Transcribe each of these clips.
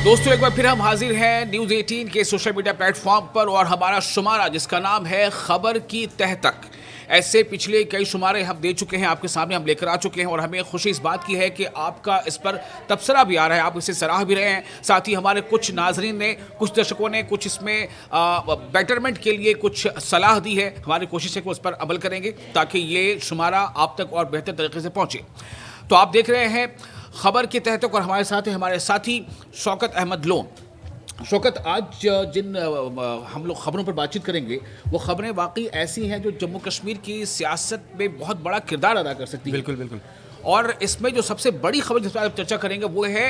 दोस्तों एक बार फिर हम हाजिर हैं न्यूज़ 18 के सोशल मीडिया प्लेटफॉर्म पर और हमारा शुमारा जिसका नाम है खबर की तह तक। ऐसे पिछले कई शुमारे हम दे चुके हैं, आपके सामने हम लेकर आ चुके हैं और हमें खुशी इस बात की है कि आपका इस पर तबसरा भी आ रहा है, आप इसे सराह भी रहे हैं। साथ ही हमारे कुछ नाजरीन ने, कुछ दर्शकों ने कुछ इसमें बेटरमेंट के लिए कुछ सलाह दी है। हमारी कोशिश है कि उस पर अमल करेंगे ताकि ये शुमारा आप तक और बेहतर तरीके से पहुँचे। तो आप देख रहे हैं खबर के तहत और हमारे साथ हैं हमारे साथी शौकत अहमद लोन। शौकत, आज जिन हम लोग खबरों पर बातचीत करेंगे वो खबरें वाकई ऐसी हैं जो जम्मू कश्मीर की सियासत में बहुत बड़ा किरदार अदा कर सकती है। बिल्कुल बिल्कुल। और इसमें जो सबसे बड़ी खबर जिस पर आप चर्चा करेंगे वो है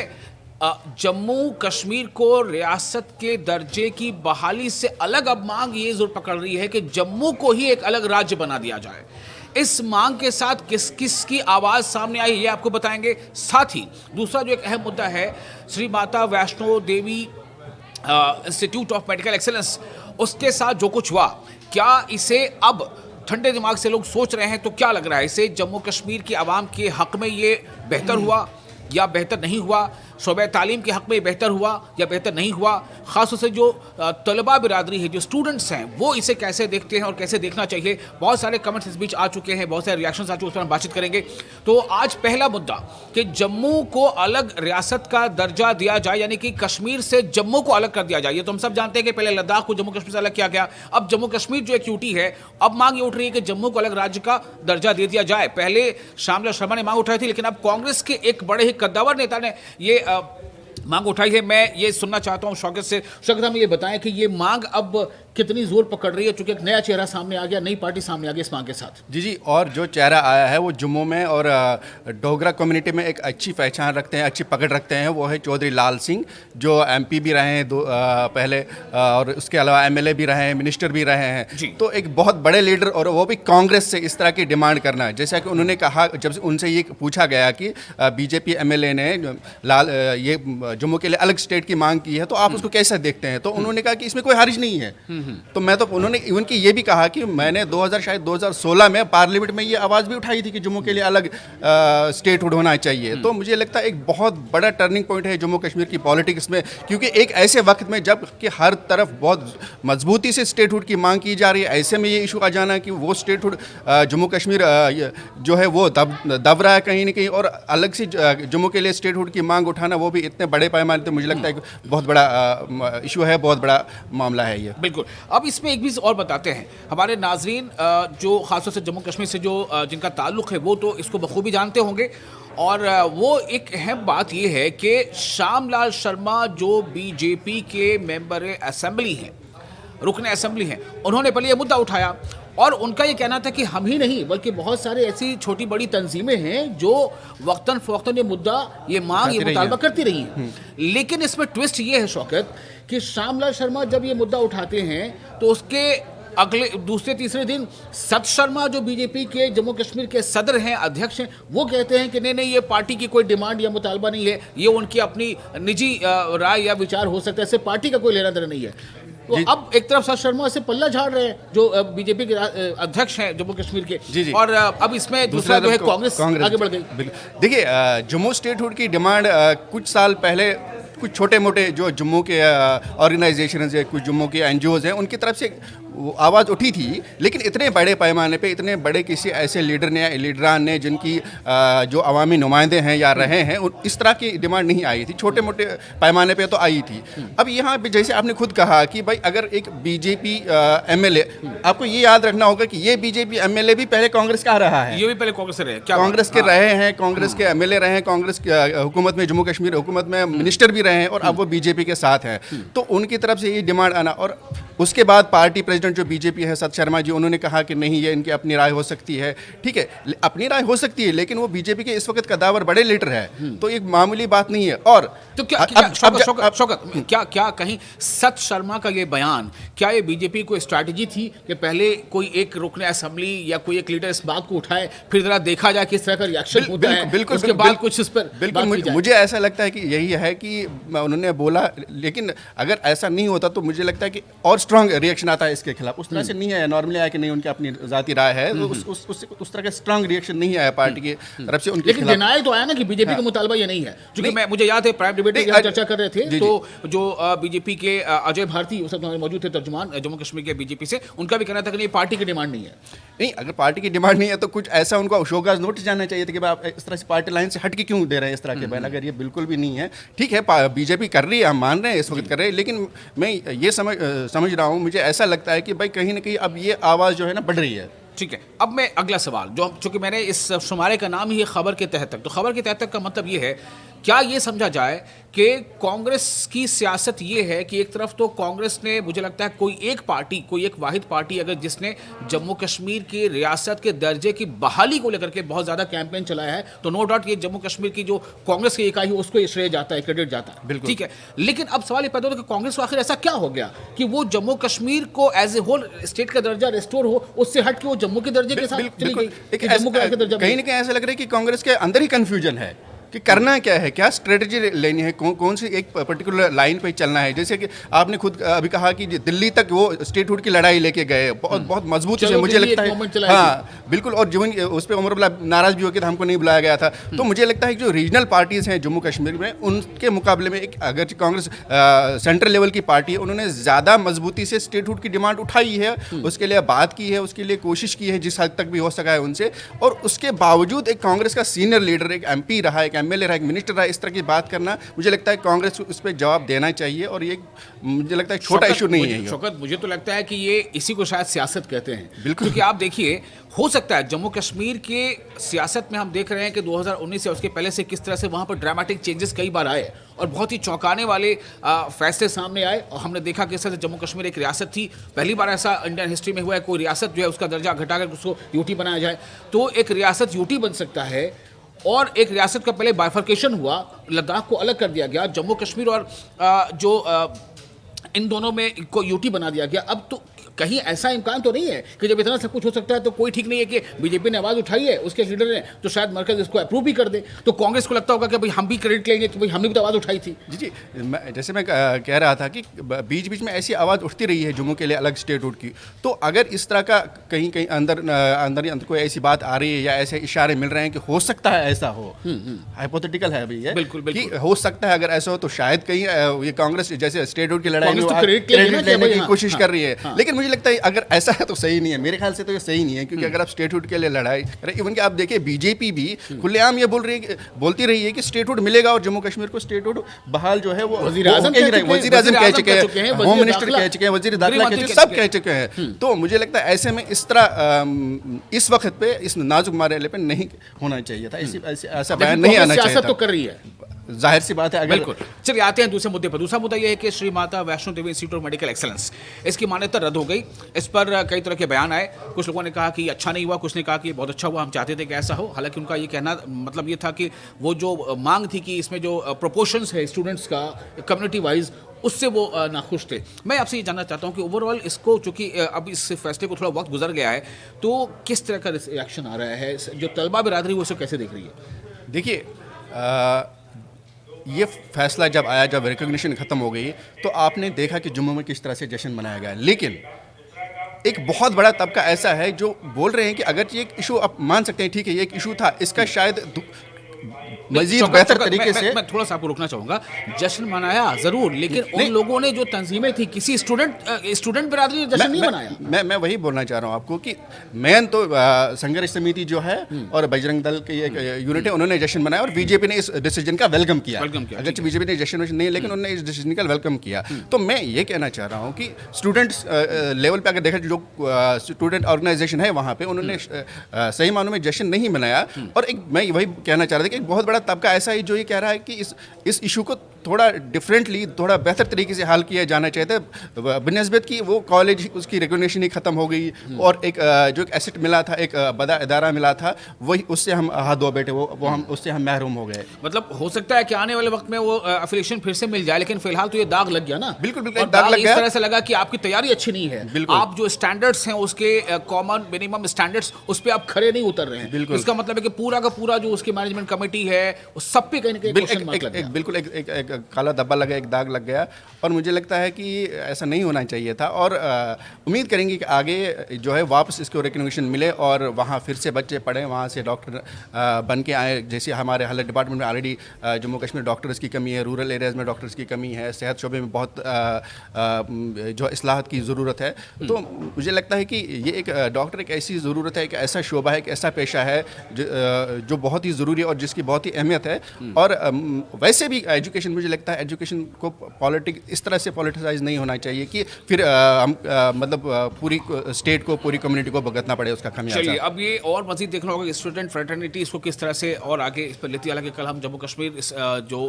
जम्मू कश्मीर को रियासत के दर्जे की बहाली से अलग अब मांग ये जोर पकड़ रही है कि जम्मू को ही एक अलग राज्य बना दिया जाए। इस मांग के साथ किस किस की आवाज़ सामने आई ये आपको बताएंगे। साथ ही दूसरा जो एक अहम मुद्दा है, Shri Mata Vaishno Devi institute of medical excellence, उसके साथ जो कुछ हुआ, क्या इसे अब ठंडे दिमाग से लोग सोच रहे हैं तो क्या लग रहा है, इसे जम्मू कश्मीर की आवाम के हक में ये बेहतर हुआ या बेहतर नहीं हुआ? शोबे तालीम के हक में बेहतर हुआ या बेहतर नहीं हुआ? ख़ासतौर से जो तलबा बिरादरी है, जो स्टूडेंट्स हैं, वो इसे कैसे देखते हैं और कैसे देखना चाहिए? बहुत सारे कमेंट्स इस बीच आ चुके हैं, बहुत सारे रिएक्शंस आ चुके हैं, उस पर हम बातचीत करेंगे। तो आज पहला मुद्दा कि जम्मू को अलग रियासत का दर्जा दिया जाए, यानी कि कश्मीर से जम्मू को अलग कर दिया जाए। ये तो हम सब जानते हैं कि पहले लद्दाख को जम्मू कश्मीर से अलग किया गया, अब जम्मू कश्मीर जो एक यूटी है, अब मांग ये उठ रही है कि जम्मू को अलग राज्य का दर्जा दे दिया जाए। पहले श्यामला शर्मा ने मांग उठाई थी, लेकिन अब कांग्रेस के एक बड़े ही कद्दावर नेता ने ये मांग उठाई है। मैं ये सुनना चाहता हूं शौकत से। शौकत, हम ये बताएं कि ये मांग अब कितनी जोर पकड़ रही है, चूंकि एक नया चेहरा सामने आ गया, नई पार्टी सामने आ गई इस मांग के साथ। जी, और जो चेहरा आया है वो जम्मू में और डोगरा कम्युनिटी में एक अच्छी पहचान रखते हैं, अच्छी पकड़ रखते हैं। वो है चौधरी लाल सिंह, जो एमपी भी रहे हैं पहले, और उसके अलावा एमएलए भी रहे हैं, मिनिस्टर भी रहे हैं। तो एक बहुत बड़े लीडर, और वो भी कांग्रेस से इस तरह की डिमांड करना है। जैसा कि उन्होंने कहा, जब उनसे ये पूछा गया कि बीजेपी एमएलए ने ये जम्मू के लिए अलग स्टेट की मांग की है, तो आप उसको कैसे देखते हैं? तो उन्होंने कहा कि इसमें कोई हर्ज नहीं है। तो मैं तो उन्होंने इवन की ये भी कहा कि मैंने 2016 में पार्लियामेंट में ये आवाज़ भी उठाई थी कि जम्मू के लिए अलग स्टेटहुड होना चाहिए। तो मुझे लगता है एक बहुत बड़ा टर्निंग पॉइंट है जम्मू कश्मीर की पॉलिटिक्स में, क्योंकि एक ऐसे वक्त में जब कि हर तरफ बहुत मजबूती से स्टेटहुड की मांग की जा रही है, ऐसे में ये इशू आ जाना कि वो स्टेटहुड जम्मू कश्मीर जो है वो दब रहा है कहीं ना कहीं, और अलग से जम्मू के लिए स्टेटहुड की मांग उठाना वो भी इतने बड़े पैमाने पर, मुझे लगता है बहुत बड़ा इशू है, बहुत बड़ा मामला है ये। बिल्कुल। अब इसमें एक भी और बताते हैं हमारे नाजरीन, जो खासतौर से जम्मू कश्मीर से जो जिनका ताल्लुक़ है वो तो इसको बखूबी जानते होंगे, और वो एक अहम बात ये है कि श्यामलाल शर्मा जो बीजेपी के मेंबर असेंबली हैं, रुकन असेंबली हैं, उन्होंने पहले ये मुद्दा उठाया और उनका ये कहना था कि हम ही नहीं बल्कि बहुत सारे ऐसी छोटी बड़ी तंजीमें हैं जो वक्तन फ़वक्तन ये मुद्दा, ये मांग, ये मुतालबा करती रही हैं। लेकिन इसमें ट्विस्ट ये है शौकत कि श्यामलाल शर्मा जब ये मुद्दा उठाते हैं तो उसके अगले दूसरे तीसरे दिन सत शर्मा जो बीजेपी के जम्मू कश्मीर के सदर हैं, अध्यक्ष हैं, वो कहते हैं कि नहीं, ये पार्टी की कोई डिमांड या मुतालबा नहीं है, ये उनकी अपनी निजी राय या विचार हो सकता है, इससे पार्टी का कोई लेना देना नहीं है। तो अब एक तरफ सत शर्मा से पल्ला झाड़ रहे हैं जो बीजेपी के अध्यक्ष हैं जम्मू कश्मीर के, जी। और अब इसमें दूसरा जो है कांग्रेस आगे बढ़ गई। देखिए, जम्मू स्टेटहुड की डिमांड कुछ साल पहले कुछ छोटे मोटे जो जम्मू के ऑर्गेनाइजेशन है, कुछ जम्मू के एनजीओज हैं, उनकी तरफ से आवाज़ उठी थी, लेकिन इतने बड़े पैमाने पे, इतने बड़े किसी ऐसे लीडरान ने जिनकी जो अवामी नुमाइंदे हैं या रहे हैं, इस तरह की डिमांड नहीं आई थी। छोटे मोटे पैमाने पे तो आई थी। अब यहाँ पे जैसे आपने खुद कहा कि भाई अगर एक बीजेपी एमएलए, आपको ये याद रखना होगा कि ये बीजेपी एमएलए भी पहले कांग्रेस का रहा है, ये भी पहले कांग्रेस रहे, कांग्रेस के रहे हैं, कांग्रेस के एमएलए रहे हैं, कांग्रेस की हुकूमत में, जम्मू कश्मीर हुकूमत में मिनिस्टर भी रहे हैं, और अब वो बीजेपी के साथ हैं। तो उनकी तरफ से ये डिमांड आना, और उसके बाद पार्टी प्रेसिडेंट जो बीजेपी है सत शर्मा जी, उन्होंने कहा कि नहीं, ये इनकी अपनी राय हो सकती है। ठीक है, अपनी राय हो सकती है, लेकिन वो बीजेपी के इस वक्त कद्दावर बड़े लीडर है, तो एक मामूली बात नहीं है। और तो शौकत क्या कहीं सत शर्मा का ये बयान, क्या ये बीजेपी को स्ट्रैटेजी थी कि पहले कोई एक रुकन असेंबली या कोई एक लीडर इस बात को उठाए, फिर जरा देखा जाए किस तरह का रिएक्शन होता है, बिल्कुल, उसके बाद कुछ इस पर बिल्कुल मुझे ऐसा लगता है कि यही है कि उन्होंने बोला, लेकिन अगर ऐसा नहीं होता तो मुझे लगता है कि और स्ट्रांग रिएक्शन आता है इसके खिलाफ, उस तरह से नहीं आया। नॉर्मली आया कि नहीं उनकी अपनी जाती राय है, तो उस तरह का स्ट्रांग रिएक्शन नहीं आया पार्टी की तरफ से उनके लेकिन खिलाफ। डिनायल तो आया ना कि बीजेपी का मुतालबा ये नहीं है, क्योंकि मैं मुझे याद है प्राइम डिबेट में चर्चा कर रहे थे, तो जो बीजेपी के अजय भारती उस वक्त मौजूद थे, तर्जुमान जम्मू कश्मीर के बीजेपी से, उनका भी कहना था कि नहीं पार्टी की डिमांड नहीं है। नहीं, अगर पार्टी की डिमांड नहीं है तो कुछ ऐसा उनको शोकाज नोटिस जाना चाहिए था कि आप इस तरह से पार्टी लाइन से हट के क्यों दे रहे हैं इस तरह के बयान। अगर ये बिल्कुल भी नहीं है, ठीक है, बीजेपी कर रही है, हम मान रहे हैं इस वक्त कर रहे हैं, लेकिन मैं ये समझ रहा हूँ, मुझे ऐसा लगता है कि भाई कहीं ना कहीं अब ये आवाज़ जो है ना बढ़ रही है। ठीक है, अब मैं अगला सवाल, जो चूंकि मैंने इस शुमारे का नाम ही है खबर के तहत तक, तो खबर के तहत तक का मतलब ये है, क्या ये समझा जाए कि कांग्रेस की सियासत ये है कि एक तरफ तो कांग्रेस ने, मुझे लगता है कोई एक पार्टी, कोई एक वाहिद पार्टी अगर जिसने जम्मू कश्मीर की रियासत के दर्जे की बहाली को लेकर के बहुत ज़्यादा कैंपेन चलाया है, तो नो डाउट ये जम्मू कश्मीर की जो कांग्रेस की इकाई है उसको ये श्रेय जाता है, क्रेडिट जाता है, बिल्कुल ठीक है। लेकिन अब सवाल ये पैदा होता है कि कांग्रेस को आखिर ऐसा क्या हो गया कि वो जम्मू कश्मीर को एज ए होल स्टेट का दर्जा रिस्टोर हो, उससे हट के वो जम्मू के दर्जे के साथ चली गई, कहीं ना कहीं ऐसा लग रहा है कि कांग्रेस के अंदर ही कंफ्यूजन है कि करना क्या है, क्या स्ट्रेटजी लेनी है, कौन सी एक पर्टिकुलर लाइन पे चलना है। जैसे कि आपने खुद अभी कहा कि दिल्ली तक वो स्टेटहुड की लड़ाई लेके गए, बहुत मजबूत से, मुझे लगता है, हाँ बिल्कुल, और जीवन उस पर उमर अब्दुल्ला नाराज भी हो गया था, हमको नहीं बुलाया गया था। तो मुझे लगता है कि जो रीजनल पार्टीज हैं जम्मू कश्मीर में, उनके मुकाबले में एक अगर कांग्रेस सेंट्रल लेवल की पार्टी है, उन्होंने ज़्यादा मजबूती से स्टेटहुड की डिमांड उठाई है, उसके लिए बात की है, उसके लिए कोशिश की है जिस हद तक भी हो सका है उनसे। और उसके बावजूद एक कांग्रेस का सीनियर लीडर, एक MP रहा, एक MLA रहा, एक मिनिस्टर रहा, इस तरह की बात करना, मुझे लगता है कांग्रेस को उस पर जवाब देना चाहिए। और ये मुझे लगता है छोटा इशू नहीं है। शौकत, मुझे तो लगता है कि ये इसी को शायद सियासत कहते हैं, बिल्कुल, क्योंकि आप देखिए, हो सकता है जम्मू कश्मीर के सियासत में हम देख रहे हैं कि 2019 या उसके पहले से किस तरह से वहाँ पर ड्रामेटिक चेंजेस कई बार आए और बहुत ही चौंकाने वाले फैसले सामने आए, और हमने देखा किस तरह से जम्मू कश्मीर एक रियासत थी, पहली बार ऐसा इंडियन हिस्ट्री में हुआ है कोई रियासत जो है उसका दर्जा घटाकर उसको यूटी बनाया जाए, तो एक रियासत यूटी बन सकता है। और एक रियासत का पहले बाइफर्केशन हुआ, लद्दाख को अलग कर दिया गया, जम्मू कश्मीर और इन दोनों में को यूटी बना दिया गया। अब तो कहीं ऐसा इम्कान तो नहीं है कि जब इतना सब कुछ हो सकता है तो कोई ठीक नहीं है कि बीजेपी ने आवाज़ उठाई है, उसके लीडर ने, तो शायद मरकज इसको अप्रूव भी कर दे, तो कांग्रेस को लगता होगा कि भाई हम भी क्रेडिट लेंगे कि भाई हमने भी तो आवाज़ उठाई थी। जी, जैसे मैं कह रहा था कि बीच बीच में ऐसी आवाज़ उठती रही है जम्मू के लिए अलग स्टेटहुड की, तो अगर इस तरह का कहीं कहीं अंदर कोई ऐसी बात आ रही है या ऐसे इशारे मिल रहे हैं कि हो सकता है ऐसा हो, हाइपोथेटिकल है अभी ये, बिल्कुल कि हो सकता है अगर ऐसा हो, तो शायद कहीं ये कांग्रेस जैसे स्टेटहुड की लड़ाई में क्रेडिट लेने की कोशिश कर रही है। लेकिन मुझे लगता है अगर ऐसा है तो सही नहीं है, मेरे ख्याल से तो ये सही नहीं है, क्योंकि अगर आप स्टेटहुड के लिए लड़ाई करें, इवन कि आप देखिए बीजेपी भी खुलेआम ये बोलती रही है कि स्टेटहुड मिलेगा और जम्मू कश्मीर को स्टेटहुड बहाल जो है वो वजीर आजम कह चुके हैं, होम मिनिस्टर कह चुके हैं, वजीर दाखिला कह चुके हैं, सब कह चुके हैं। तो मुझे लगता है ऐसे में इस तरह इस वक्त पे इस नाजुक मामले पे नहीं होना चाहिए था, ऐसा बयान नहीं आना चाहिए था। तो कर रही है, जाहिर सी बात है। बिल्कुल। चलिए आते हैं दूसरे मुद्दे पर। दूसरा मुद्दा यह है कि Shri Mata Vaishno Devi institute of medical excellence, इसकी मान्यता रद्द हो गई। इस पर कई तरह के बयान आए, कुछ लोगों ने कहा कि अच्छा नहीं हुआ, कुछ ने कहा कि बहुत अच्छा हुआ, हम चाहते थे कि ऐसा हो। हालांकि उनका ये कहना मतलब ये था कि वो जो मांग थी कि इसमें जो प्रोपोर्शंस है स्टूडेंट्स का कम्युनिटी वाइज, उससे वो नाखुश थे। मैं आपसे ये जानना चाहता हूँ कि ओवरऑल इसको, चूंकि अब इस फैसले को थोड़ा वक्त गुजर गया है, तो किस तरह का रिएक्शन आ रहा है, जो तलबा बिरादरी वो इसे कैसे देख रही है? देखिए, ये फैसला जब आया, जब रिकॉग्निशन ख़त्म हो गई, तो आपने देखा कि जम्मू में किस तरह से जश्न मनाया गया। लेकिन एक बहुत बड़ा तबका ऐसा है जो बोल रहे हैं कि अगर ये एक इशू आप मान सकते हैं, ठीक है ये एक इशू था, इसका शायद मजीद बेहतर तरीके से। मैं थोड़ा सा आपको रोकना चाहूंगा, जश्न मनाया जरूर, लेकिन उन लोगों ने जो तंजीमें थी, किसी स्टूडेंट बिरादरी ने जश्न नहीं मनाया। मैं वही बोलना चाह रहा हूँ आपको कि मेन तो संघर्ष समिति जो है और बजरंग दल की एक यूनिट है, उन्होंने जश्न मनाया और बीजेपी ने इस डिसीजन का वेलकम किया। अगरचे बीजेपी ने जश्न नहीं, लेकिन उन्होंने इस डिसीजन का वेलकम किया। तो मैं ये कहना चाह रहा हूँ कि स्टूडेंट्स लेवल पर अगर देखा, जो स्टूडेंट ऑर्गेनाइजेशन है वहाँ पे, उन्होंने सही मानों में जश्न नहीं मनाया। और एक मैं वही कहना चाह रहा था कि एक बहुत बड़ा तबका ऐसा है जो ये कह रहा है कि इस इशू को थोड़ा डिफरेंटली, थोड़ा बेहतर तरीके से हल किया जाना चाहिए था, बनस्बत कि वो कॉलेज उसकी रिकॉग्निशन ही ख़त्म हो गई और एक जो एक एसेट मिला था, एक बड़ा इदारा मिला था, वही उससे हम हाथ धो बैठे, वो हम उससे हम महरूम हो गए। मतलब हो सकता है कि आने वाले वक्त में वो एफिलिएशन फिर से मिल जाए, लेकिन फिलहाल तो ये दाग लग गया ना। बिल्कुल दाग लग गया। इस तरह से लगा कि आपकी तैयारी अच्छी नहीं है, आप जो स्टैंडर्ड्स हैं उसके कॉमन मिनिमम स्टैंडर्ड्स, उस पर आप खरे नहीं उतर रहे हैं। इसका मतलब है कि पूरा का पूरा जो उसकी मैनेजमेंट कमेटी है, उस सब पे कहीं ना कहीं क्वेश्चन मार्क लग गया। बिल्कुल एक काला धब्बा लगा, एक दाग लग गया, और मुझे लगता है कि ऐसा नहीं होना चाहिए था। और उम्मीद करेंगे कि आगे जो है वापस इसको रिकग्निशन मिले और वहाँ फिर से बच्चे पढ़ें, वहाँ से डॉक्टर बन के आए। जैसे हमारे हेल्थ डिपार्टमेंट में ऑलरेडी जम्मू कश्मीर डॉक्टर्स की कमी है, रूरल एरियाज़ में डॉक्टर्स की कमी है, सेहत शोबे में बहुत जो इस्लाहत की ज़रूरत है। तो मुझे लगता है कि ये एक डॉक्टर एक ऐसी ज़रूरत है, एक ऐसा शोबा है, एक ऐसा पेशा है जो बहुत ही ज़रूरी है और जिसकी बहुत ही अहमियत है। और वैसे भी एजुकेशन, मुझे लगता है एजुकेशन को पॉलिटिक इस तरह से पॉलिटिसाइज नहीं होना चाहिए कि फिर हम मतलब पूरी स्टेट को, पूरी कम्युनिटी को भुगतना पड़े उसका चलिए, खामियाजा। अब ये और मजीद देखना होगा कि स्टूडेंट फ्रेटर्निटी इसको किस तरह से और आगे इस पर लेती है। हालांकि कल हम जम्मू कश्मीर जो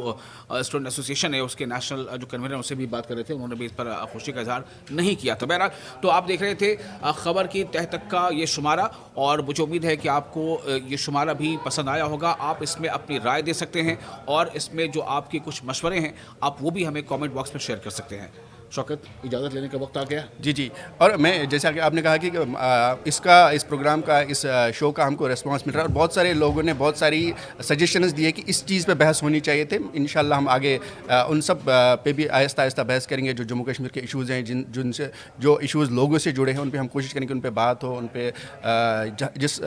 स्टूडेंट एसोसिएशन है उसके नेशनल जो कन्वीनर हैं उससे भी बात कर रहे थे, उन्होंने भी इस पर खुशी का इजहार नहीं किया था। बहरहाल, तो आप देख रहे थे खबर की तह तक का ये शुमारा, और मुझे उम्मीद है कि आपको ये शुमारा भी पसंद आया होगा। आप इसमें अपनी राय दे सकते हैं और इसमें जो आपके कुछ मशवरे हैं आप वो भी हमें कमेंट बॉक्स में शेयर कर सकते हैं। शौकत, इजाज़त लेने का वक्त आ गया। जी जी, और मैं जैसा कि आपने कहा कि इस प्रोग्राम का, इस शो का हमको रिस्पांस मिल रहा है और बहुत सारे लोगों ने बहुत सारी सजेशंस दिए कि इस चीज़ पे बहस होनी चाहिए थे। इंशाल्लाह हम आगे उन सब पे भी आहिस्ता आहिस्ता बहस करेंगे। जो जम्मू कश्मीर के इश्यूज़ हैं, जिनसे जो इश्यूज़ लोगों से जुड़े हैं, उन पे हम कोशिश करेंगे उन पे बात हो, उन पे जिस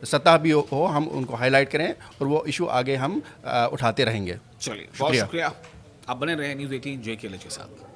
सतह भी हो हम उनको हाईलाइट करें और वो इशू आगे हम उठाते रहेंगे। चलिए, बहुत शुक्रिया। आप बने रहे न्यूज़ 18 JK के साथ।